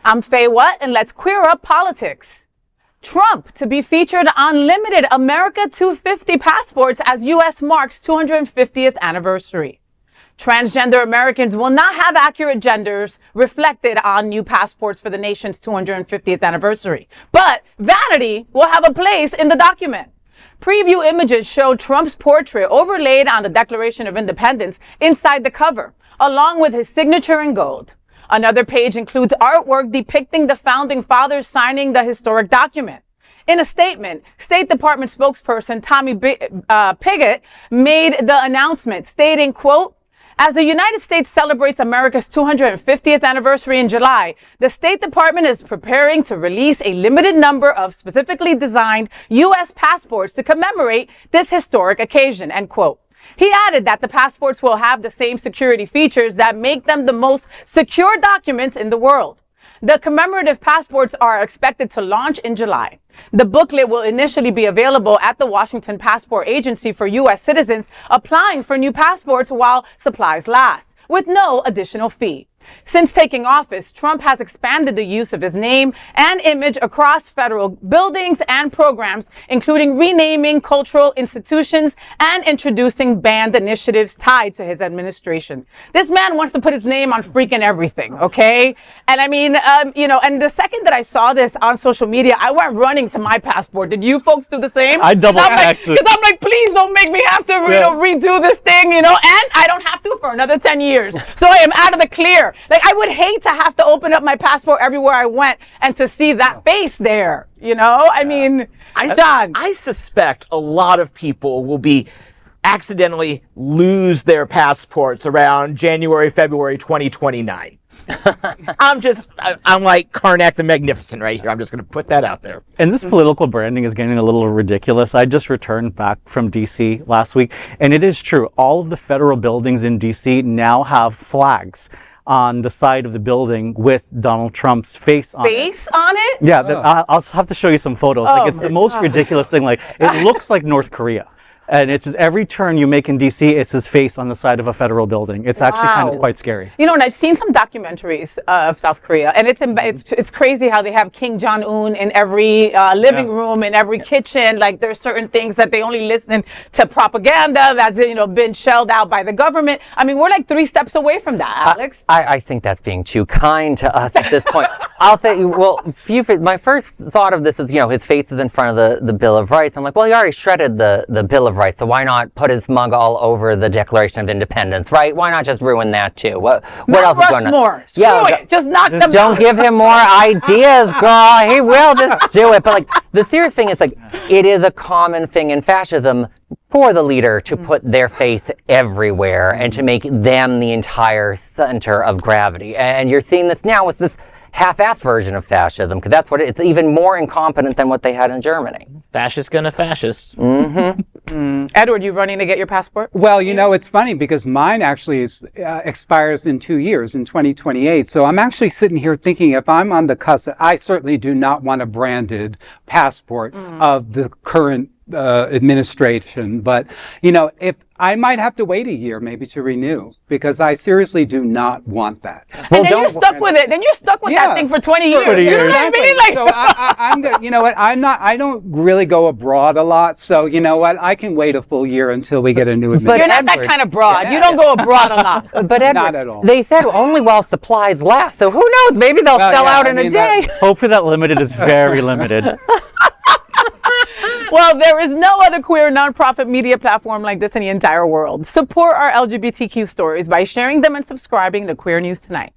I'm Faye What, and let's queer up politics. Trump to be featured on limited America250 passports as U.S. marks 250th anniversary. Transgender Americans will not have accurate genders reflected on new passports for the nation's 250th anniversary. But vanity will have a place in the document. Preview images show Trump's portrait overlaid on the Declaration of Independence inside the cover, along with his signature in gold. Another page includes artwork depicting the founding fathers signing the historic document. In a statement, State Department spokesperson Tommy Pigott made the announcement, stating, quote, "As the United States celebrates America's 250th anniversary in July, the State Department is preparing to release a limited number of specifically designed U.S. passports to commemorate this historic occasion," end quote. He added that the passports will have the same security features that make them the most secure documents in the world. The commemorative passports are expected to launch in July. The booklet will initially be available at the Washington Passport Agency for U.S. citizens applying for new passports while supplies last, with no additional fee. Since taking office, Trump has expanded the use of his name and image across federal buildings and programs, including renaming cultural institutions and introducing banned initiatives tied to his administration. This man wants to put his name on freaking everything, okay? And I mean, and the second that I saw this on social media, I went running to my passport. Did you folks do the same? I double-checked it. Because I'm like, please don't make me have to redo this thing, and I don't have to for another 10 years. So I am out of the clear. Like, I would hate to have to open up my passport everywhere I went and to see that face there, I mean, John. I suspect a lot of people will be accidentally lose their passports around January, February 2029. I'm like Karnak the Magnificent right here. I'm just going to put that out there. And this political branding is getting a little ridiculous. I just returned back from D.C. last week, and it is true. All of the federal buildings in D.C. now have flags on the side of the building with Donald Trump's face on it. Yeah, I'll have to show you some photos. Like, it's the most ridiculous thing. Like, it looks like North Korea. And it's just every turn you make in D.C., it's his face on the side of a federal building. It's actually kind of quite scary. And I've seen some documentaries of South Korea, and it's crazy how they have Kim Jong-un in every living room, in every kitchen. Like, there's certain things that they only listen to propaganda that's been shelled out by the government. I mean, we're like 3 steps away from that, Alex. I think that's being too kind to us at this point. I'll say, my first thought of this is, his face is in front of the Bill of Rights. I'm like, well, he already shredded the Bill of Rights, so why not put his mug all over the Declaration of Independence, right? Why not just ruin that too? What else is going on? Just knock them Don't give him more ideas, girl. He will just do it. But like, the serious thing is, like, it is a common thing in fascism for the leader to put their face everywhere and to make them the entire center of gravity. And you're seeing this now with this half-assed version of fascism, because that's what it's even more incompetent than what they had in Germany. Fascist gonna fascist. Edward, you running to get your passport? Well, it's funny because mine actually expires in 2 years, in 2028. So I'm actually sitting here thinking, if I'm on the cusp, I certainly do not want a branded passport of the current administration. But, if I might have to wait a year maybe to renew, because I seriously do not want that. Well, and then you're stuck with it. Then you're stuck with that thing for 20 years. 20 years. You know what I mean? Like, so I'm good. I don't really go abroad a lot. So I can wait a full year until we get a new administration. But you're not that kind of broad. You don't go abroad a lot. But Edward, not at all. They said only while supplies last. So who knows? Maybe they'll sell out in a day. Hopefully that limited is very limited. Well, there is no other queer nonprofit media platform like this in the entire world. Support our LGBTQ stories by sharing them and subscribing to Queer News Tonight.